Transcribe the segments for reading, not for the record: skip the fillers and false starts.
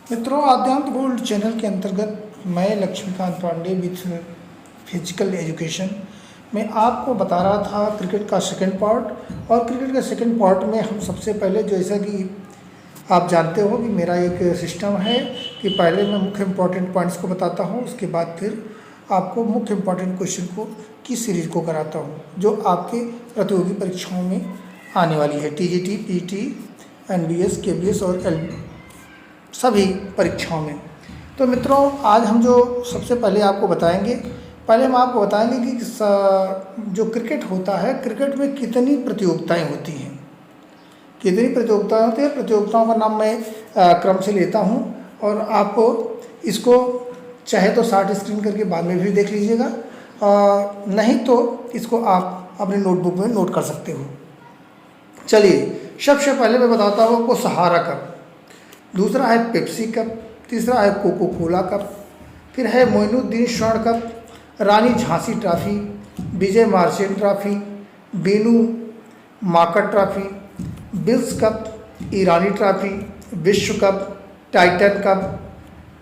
मित्रों, आद्यांत gold channel के अंतर्गत मैं Laxmikant Pandey with physical education में आपको बता रहा था क्रिकेट का सेकंड पार्ट। और क्रिकेट के सेकंड पार्ट में हम सबसे पहले, जैसा कि आप जानते हो कि मेरा एक सिस्टम है कि पहले मैं मुख्य इंपॉर्टेंट पॉइंट्स को बताता हूँ, उसके बाद फिर आपको मुख्य इंपॉर्टेंट क्वेश्चन को की सीरीज़ को कराता हूँ जो आपके प्रतियोगी परीक्षाओं में आने वाली है। टीजीटी, पीटी, एनबीएस, केबीएस और सभी परीक्षाओं में। तो मित्रों, आज हम जो सबसे पहले आपको बताएंगे, पहले हम आपको बताएंगे कि जो क्रिकेट होता है, क्रिकेट में कितनी प्रतियोगिताएं होती हैं, कितनी प्रतियोगिताएं होती हैं। प्रतियोगिताओं का नाम मैं क्रम से लेता हूं और आपको इसको चाहे तो शॉर्ट स्क्रीन करके बाद में भी देख लीजिएगा, नहीं तो इसको आप अपने नोटबुक में नोट कर सकते हो। चलिए, सबसे पहले मैं बताता हूँ आपको सहारा कप, दूसरा है पेप्सी कप, तीसरा है कोको कोला कप, फिर है मोइनुद्दीन स्वर्ण cup, Rani Jhansi trophy, Vijay Merchant trophy, Binoo Mankad trophy, Wills cup, Irani trophy, विश्व cup, Titan cup,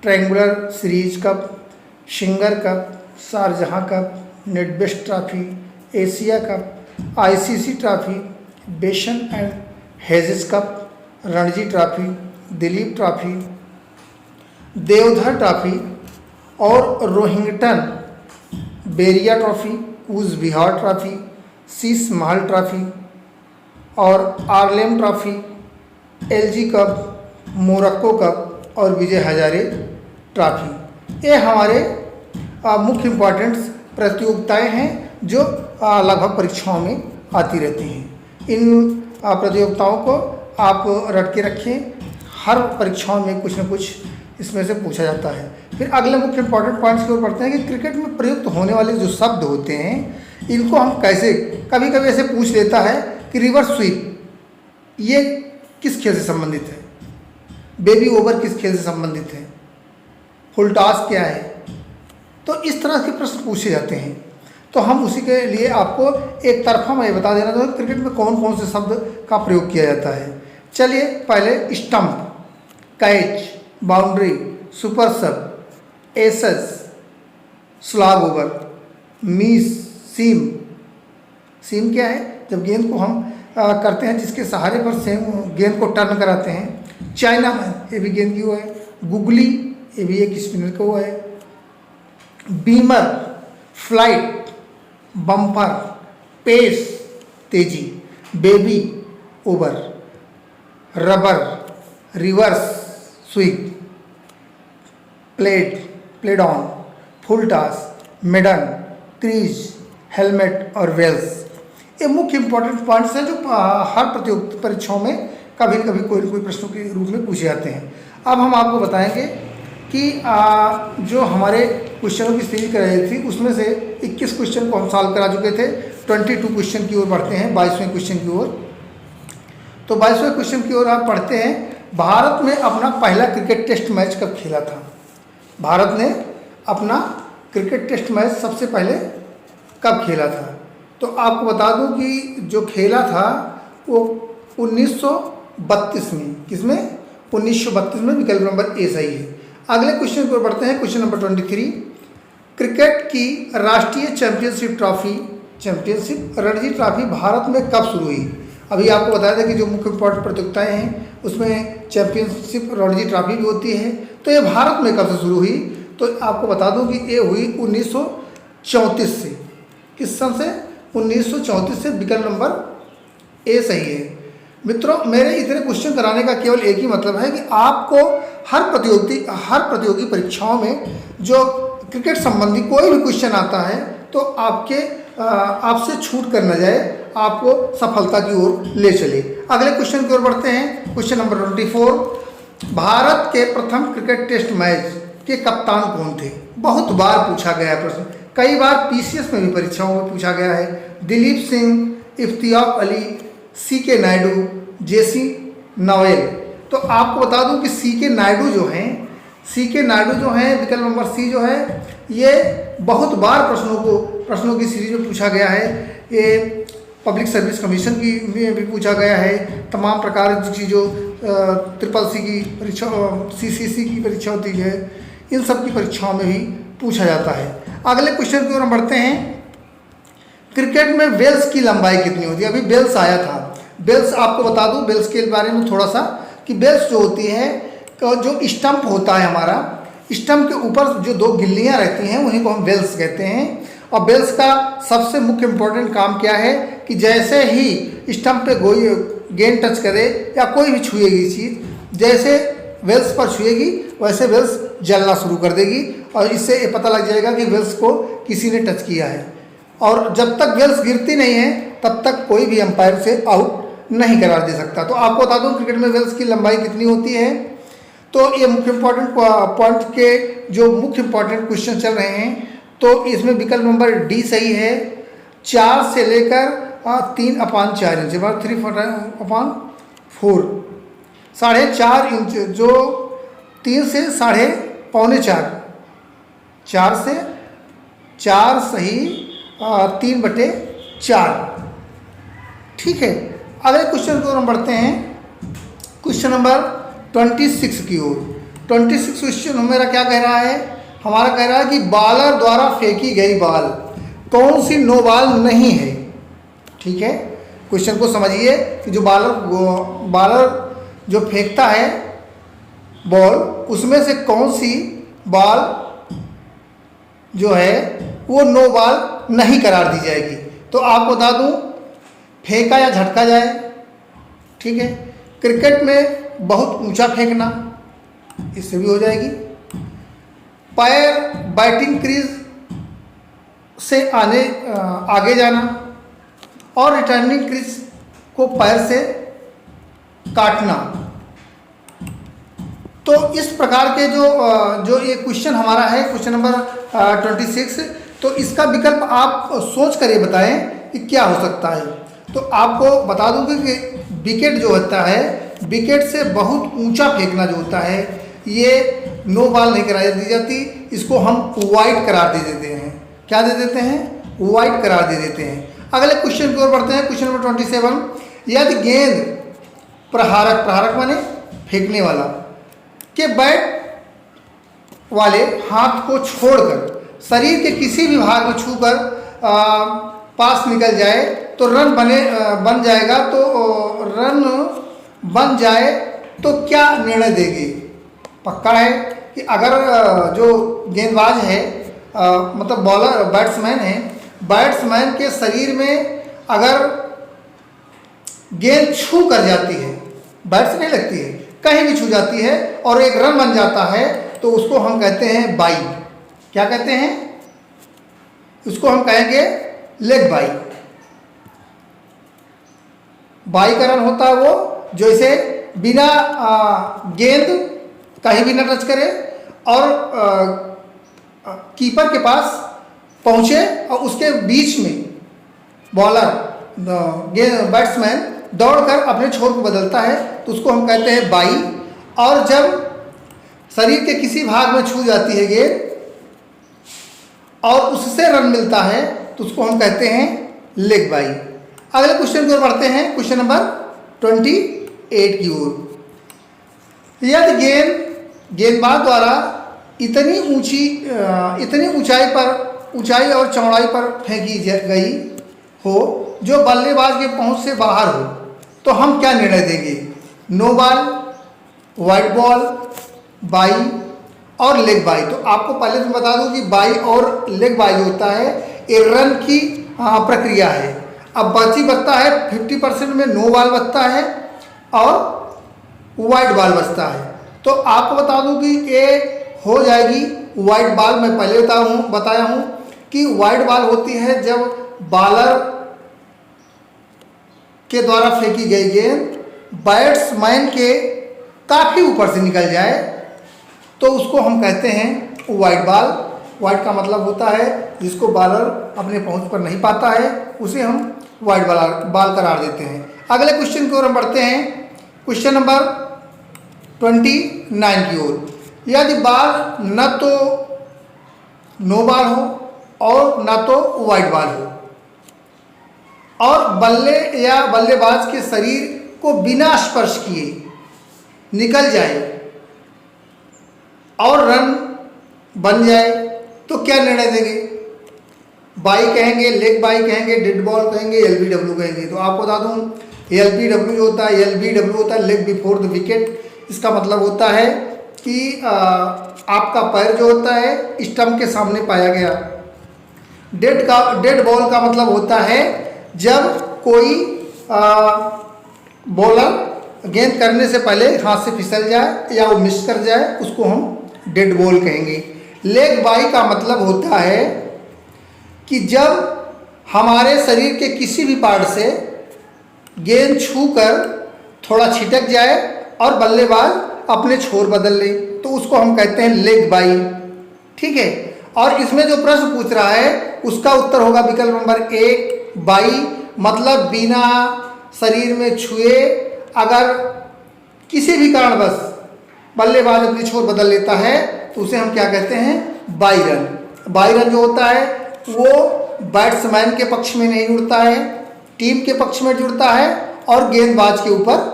triangular series cup, Singer cup, Sharjah cup, NatWest trophy, Asia cup, ICC trophy, Benson and Hedges cup, Ranji trophy, Duleep trophy, Deodhar trophy और Rohinton Baria trophy, Cooch Behar trophy, Sheesh Mahal trophy और Arlem trophy, LG cup, Morocco cup और Vijay Hazare trophy. ये हमारे मुख्य important प्रतियोगिताएं हैं जो लगभग परीक्षाओं में आती रहती हैं। इन प्रतियोगिताओं को आप रट के रखें, हर परीक्षाओं में कुछ न कुछ इसमें से पूछा जाता है। फिर अगले मुख्य इंपॉर्टेंट पॉइंट्स की ओर बढ़ते हैं कि क्रिकेट में प्रयुक्त होने वाले जो शब्द होते हैं इनको हम कैसे, कभी कभी ऐसे पूछ लेता है कि रिवर्स स्वीप ये किस खेल से संबंधित है, बेबी ओवर किस खेल से संबंधित है, फुल टॉस क्या है। तो इस तरह के प्रश्न पूछे जाते हैं। तो हम उसी के लिए आपको एक तरफा मैं बता देना चाहूँगा क्रिकेट में कौन कौन से शब्द का प्रयोग किया जाता है। चलिए, पहले स्टंप, कैच, बाउंड्री, सुपर सब, एसेस, स्लॉग ओवर, मिस, सीम। सीम क्या है? जब गेंद को हम करते हैं जिसके सहारे पर सेम गेंद को टर्न कराते हैं। चाइना मैन, ये भी गेंद की वो है। गुगली, ये भी एक स्पिनर का वो है। बीमर, फ्लाइट, बम्पर, पेस, तेजी, baby over, rubber, reverse sweep, played on, full toss, maiden, crease, helmet और वेल्स। ये मुख्य इंपॉर्टेंट पॉइंट्स हैं जो हर प्रतियोगिता परीक्षाओं में कभी न कभी कोई न कोई प्रश्नों के रूप में पूछे जाते हैं। अब हम आपको बताएंगे कि जो हमारे क्वेश्चनों की सीरीज कराई थी उसमें से 21 क्वेश्चन को हम सॉल्व करा चुके थे। 22 क्वेश्चन की ओर बढ़ते हैं, 22वें क्वेश्चन की ओर। तो 22वें क्वेश्चन की ओर आप पढ़ते हैं, भारत ने अपना पहला क्रिकेट टेस्ट मैच कब खेला था? भारत ने अपना क्रिकेट टेस्ट मैच सबसे पहले कब खेला था? तो आपको बता दूं कि जो खेला था वो 1932 में। किसमें? 1932 में। विकल्प नंबर ए सही है। अगले क्वेश्चन पर बढ़ते हैं, क्वेश्चन नंबर 23। क्रिकेट की राष्ट्रीय चैंपियनशिप रणजी ट्रॉफी भारत में कब शुरू हुई? अभी आपको बताया था कि जो मुख्य इंपॉर्टेंट प्रतियोगिताएं हैं उसमें चैंपियनशिप रणजी ट्रॉफी भी होती है। तो ये भारत में कब से शुरू हुई? तो आपको बता दूं कि ये हुई 1934 से। किस सन से? 1934 से। विकल्प नंबर ए सही है। मित्रों, मेरे इतने क्वेश्चन कराने का केवल एक ही मतलब है कि आपको हर प्रतियोगी परीक्षाओं में जो क्रिकेट संबंधी कोई भी क्वेश्चन आता है तो आपसे छूट कर न जाए, आपको सफलता की ओर ले चले। अगले क्वेश्चन की ओर बढ़ते हैं, क्वेश्चन नंबर 24। भारत के प्रथम क्रिकेट टेस्ट मैच के कप्तान कौन थे? बहुत बार पूछा गया प्रश्न, कई बार पीसीएस में भी परीक्षाओं में पूछा गया है। दिलीप सिंह, इफ्तियाक अली, सीके नायडू, जेसी नोएल। तो आपको बता दूं कि सीके नायडू जो हैं, विकल्प नंबर सी जो है, ये बहुत बार प्रश्नों की सीरीज में पूछा गया है। ये पब्लिक सर्विस कमीशन की में भी पूछा गया है, तमाम प्रकार की जो ट्रिपल सी की परीक्षा, CCC की परीक्षा होती है, इन सब की परीक्षाओं में भी पूछा जाता है। अगले क्वेश्चन की ओर हम बढ़ते हैं। क्रिकेट में बेल्स की लंबाई कितनी होती है? अभी बेल्स आया था। बेल्स आपको बता दूं बेल्स के बारे में थोड़ा सा, कि बेल्स जो होती है, जो स्टंप होता है हमारा, स्टंप के ऊपर जो दो गिल्लियां रहती हैं उन्हीं को हम बेल्स कहते हैं। और बेल्स का सबसे मुख्य इम्पोर्टेंट काम क्या है कि जैसे ही स्टंप पे गेंद टच करे या कोई भी छुएगी चीज़, जैसे बेल्स पर छुएगी वैसे बेल्स जलना शुरू कर देगी और इससे ये पता लग जाएगा कि बेल्स को किसी ने टच किया है। और जब तक बेल्स गिरती नहीं है तब तक कोई भी अंपायर से आउट नहीं करार दे सकता। तो आपको बता दूं क्रिकेट में बेल्स की लंबाई कितनी होती है। तो ये मुख्य इंपॉर्टेंट पॉइंट के जो मुख्य इंपॉर्टेंट क्वेश्चन चल रहे हैं, तो इसमें विकल्प नंबर डी सही है। 4 से लेकर 3/4 इंच, 3/4, 4.5 इंच, जो 3 से 4.5, 4 से 4 सही 3/4। ठीक है, अगले क्वेश्चन की ओर हम बढ़ते हैं। क्वेश्चन नंबर 26 की ओर। 26 क्वेश्चन मेरा क्या कह रहा है? हमारा कह रहा है कि बॉलर द्वारा फेंकी गई बॉल कौन सी नो बॉल नहीं है। ठीक है, क्वेश्चन को समझिए कि जो बॉलर जो फेंकता है बॉल, उसमें से कौन सी बॉल जो है वो नो बॉल नहीं करार दी जाएगी। तो आपको बता दूं, फेंका या झटका जाए। ठीक है, क्रिकेट में बहुत ऊंचा फेंकना, इससे भी हो जाएगी। पैर बैटिंग क्रीज से आगे जाना और रिटर्निंग क्रीज को पैर से काटना। तो इस प्रकार के जो ये क्वेश्चन हमारा है, क्वेश्चन नंबर 26, तो इसका विकल्प आप सोच कर ये बताएं कि क्या हो सकता है। तो आपको बता दूं कि विकेट जो होता है, विकेट से बहुत ऊंचा फेंकना जो होता है, ये नो बॉल नहीं करार दी जाती, इसको हम वाइड करार दे देते हैं। क्या दे देते हैं? वाइड करार दे देते हैं। अगले क्वेश्चन की ओर बढ़ते हैं। क्वेश्चन नंबर 27, यदि गेंद प्रहारक माने फेंकने वाला के बैट वाले हाथ को छोड़कर शरीर के किसी भी भाग में छूकर पास निकल जाए तो रन बन जाएगा। तो रन बन जाए तो क्या निर्णय देगी? पक्का है कि अगर जो गेंदबाज है, मतलब बॉलर बैट्समैन है, बैट्समैन के शरीर में अगर गेंद छू कर जाती है, बैट से नहीं लगती है, कहीं भी छू जाती है और एक रन बन जाता है, तो उसको हम कहते हैं बाई। क्या कहते हैं? उसको हम कहेंगे लेग बाई। बाई का रन होता है वो जो इसे बिना गेंद कहीं भी न टच करे और कीपर के पास पहुंचे और उसके बीच में बॉलर बैट्समैन दौड़कर अपने छोर को बदलता है, तो उसको हम कहते हैं बाई। और जब शरीर के किसी भाग में छू जाती है गेंद और उससे रन मिलता है, तो उसको हम कहते हैं लेग बाई। अगले क्वेश्चन की ओर बढ़ते हैं। क्वेश्चन नंबर 28 की ओर। यदि गेंदबाज द्वारा इतनी ऊंचाई और चौड़ाई पर फेंकी गई हो जो बल्लेबाज के पहुंच से बाहर हो, तो हम क्या निर्णय देंगे? No ball, wide ball, bye और लेग बाई। तो आपको पहले तो बता दूं कि बाई और लेग बाई जो होता है ये रन की प्रक्रिया है। अब बचता है 50% में नो बॉल बचता है और वाइड बॉल बचता है। तो आपको बता दूं कि ये हो जाएगी वाइड बॉल। मैं पहले बताया हूं कि वाइड बॉल होती है जब बॉलर के द्वारा फेंकी गई गेंद बैट्समैन के काफ़ी ऊपर से निकल जाए, तो उसको हम कहते हैं वाइड बॉल। वाइड का मतलब होता है जिसको बॉलर अपने पहुंच पर नहीं पाता है, उसे हम वाइड बॉल करार देते हैं। अगले क्वेश्चन की ओर हम बढ़ते हैं। क्वेश्चन नंबर 29 की ओर। यदि बॉल न तो नो बॉल हो और न तो वाइड बॉल हो, और बल्ले या बल्लेबाज के शरीर को बिना स्पर्श किए निकल जाए और रन बन जाए तो क्या निर्णय देंगे? बाई कहेंगे, लेग बाई कहेंगे, डेड बॉल कहेंगे, एलबीडब्ल्यू कहेंगे। तो आपको बता दूं एलबीडब्ल्यू जो होता है, एलबीडब्ल्यू होता है लेग बिफोर द विकेट। इसका मतलब होता है कि आपका पैर जो होता है स्टंप के सामने पाया गया। डेड बॉल का मतलब होता है जब कोई बॉलर गेंद करने से पहले हाथ से फिसल जाए या वो मिस कर जाए, उसको हम डेड बॉल कहेंगे। लेग बाई का मतलब होता है कि जब हमारे शरीर के किसी भी पार्ट से गेंद छूकर थोड़ा छिटक जाए और बल्लेबाज अपने छोर बदल ले, तो उसको हम कहते हैं लेग बाई। ठीक है, और इसमें जो प्रश्न पूछ रहा है उसका उत्तर होगा विकल्प नंबर 1 बाई, मतलब बिना शरीर में छुए अगर किसी भी कारणवश बल्लेबाज अपनी छोर बदल लेता है तो उसे हम क्या कहते हैं? By run. बाई रन जो होता है वो बैट्समैन के पक्ष में नहीं जुड़ता है, टीम के पक्ष में जुड़ता है और गेंदबाज के ऊपर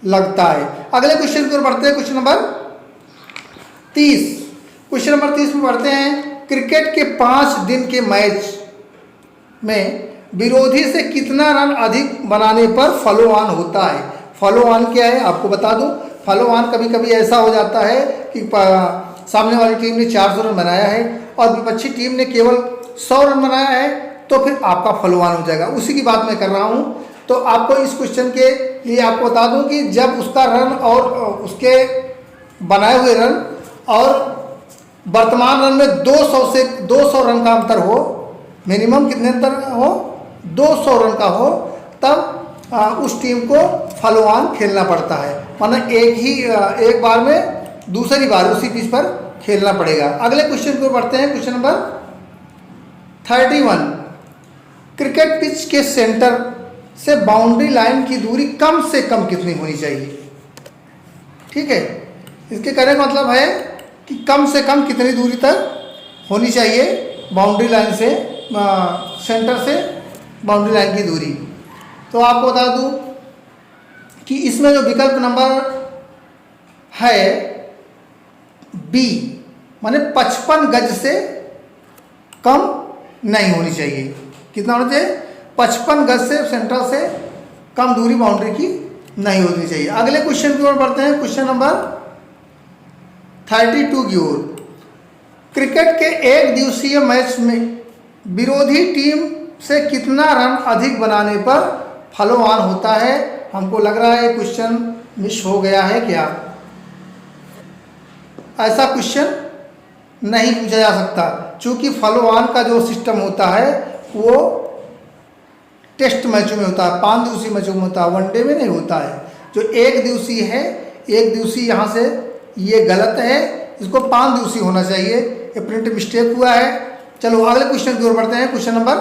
लगता है। अगले क्वेश्चन की ओर बढ़ते हैं, क्वेश्चन नंबर 30। क्वेश्चन नंबर 30 में बढ़ते हैं, क्रिकेट के 5 दिन के मैच में विरोधी से कितना रन अधिक बनाने पर फॉलो ऑन होता है? फॉलो ऑन क्या है आपको बता दूं। फॉलो ऑन कभी कभी ऐसा हो जाता है कि सामने वाली टीम ने 400 रन बनाया है और विपक्षी टीम ने केवल 100 रन बनाया है, तो फिर आपका फॉलो ऑन हो जाएगा। उसी की बात मैं कर रहा हूं। तो आपको इस क्वेश्चन के लिए आपको बता दूं कि जब उसका रन और उसके बनाए हुए रन और वर्तमान रन में 200 रन का अंतर हो, मिनिमम कितने अंतर हो? 200 रन का हो, तब उस टीम को फॉलो ऑन खेलना पड़ता है, वरना एक बार में दूसरी बार उसी पिच पर खेलना पड़ेगा। अगले क्वेश्चन को बढ़ते हैं, क्वेश्चन नंबर 31। क्रिकेट पिच के सेंटर से बाउंड्री लाइन की दूरी कम से कम कितनी होनी चाहिए? ठीक है, इसके कहने का मतलब है कि कम से कम कितनी दूरी तक होनी चाहिए बाउंड्री लाइन से, सेंटर से बाउंड्री लाइन की दूरी। तो आपको बता दूं कि इसमें जो विकल्प नंबर है बी, माने 55 गज से कम नहीं होनी चाहिए। कितना होना चाहिए? 55 गज से सेंटर से कम दूरी बाउंड्री की नहीं होनी चाहिए। अगले क्वेश्चन की ओर बढ़ते हैं, क्वेश्चन नंबर 32 की ओर। क्रिकेट के एक दिवसीय मैच में विरोधी टीम से कितना रन अधिक बनाने पर फॉलो ऑन होता है? हमको लग रहा है क्वेश्चन मिस हो गया है क्या? ऐसा क्वेश्चन नहीं पूछा जा सकता, क्योंकि फॉलो ऑन का जो सिस्टम होता है वो टेस्ट मैचों में होता है, 5 दिवसीय मैचों में होता है, वनडे में नहीं होता है। जो एक दिवसीय है, एक दिवसीय यहाँ से ये गलत है, इसको 5 दिवसीय होना चाहिए, ये प्रिंट मिस्टेक हुआ है। चलो अगले क्वेश्चन की ओर बढ़ते हैं, क्वेश्चन नंबर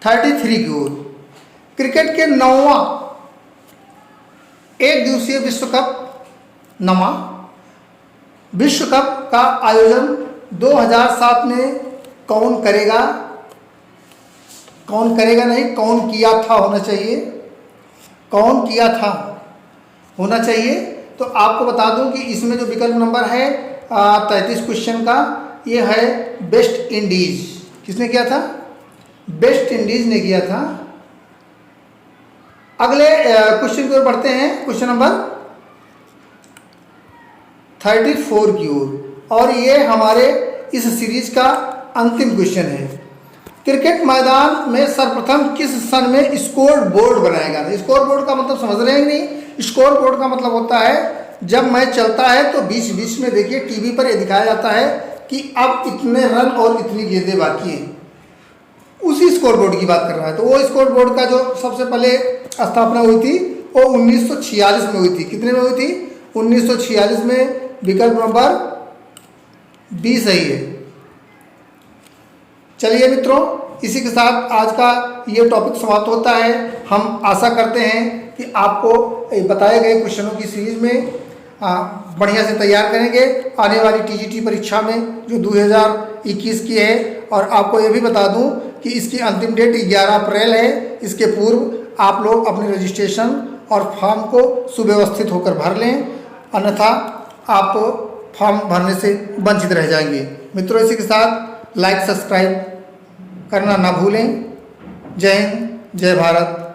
33 की ओर। क्रिकेट के 9वां एक दिवसीय विश्व कप विश्व कप का आयोजन 2007 में कौन करेगा? कौन करेगा नहीं, कौन किया था होना चाहिए, कौन किया था होना चाहिए। तो आपको बता दूं कि इसमें जो विकल्प नंबर है 33 क्वेश्चन का, ये है वेस्ट इंडीज। किसने किया था? वेस्ट इंडीज ने किया था। अगले क्वेश्चन की ओर बढ़ते हैं, क्वेश्चन नंबर 34 की ओर, और ये हमारे इस सीरीज का अंतिम क्वेश्चन है। क्रिकेट मैदान में सर्वप्रथम किस सन में स्कोर बोर्ड बनाया गया था? स्कोर बोर्ड का मतलब समझ रहे हैं नहीं? स्कोर बोर्ड का मतलब होता है जब मैच चलता है तो बीच बीच में देखिए टीवी पर ये दिखाया जाता है कि अब इतने रन और इतनी गेंदें बाकी हैं, उसी स्कोर बोर्ड की बात कर रहा है। तो वो स्कोर बोर्ड का जो सबसे पहले स्थापना हुई थी वो 1946 में हुई थी। कितने में हुई थी? 1946 में। विकल्प नंबर 20 सही है। चलिए मित्रों, इसी के साथ आज का ये टॉपिक समाप्त होता है। हम आशा करते हैं कि आपको बताए गए क्वेश्चनों की सीरीज में बढ़िया से तैयार करेंगे आने वाली टीजीटी परीक्षा में जो 2021 की है। और आपको ये भी बता दूं कि इसकी अंतिम डेट 11 अप्रैल है। इसके पूर्व आप लोग अपने रजिस्ट्रेशन और फॉर्म को सुव्यवस्थित होकर भर लें, अन्यथा आप फॉर्म भरने से वंचित रह जाएंगे। मित्रों, इसी के साथ लाइक सब्सक्राइब करना ना भूलें। जय हिंद, जय भारत।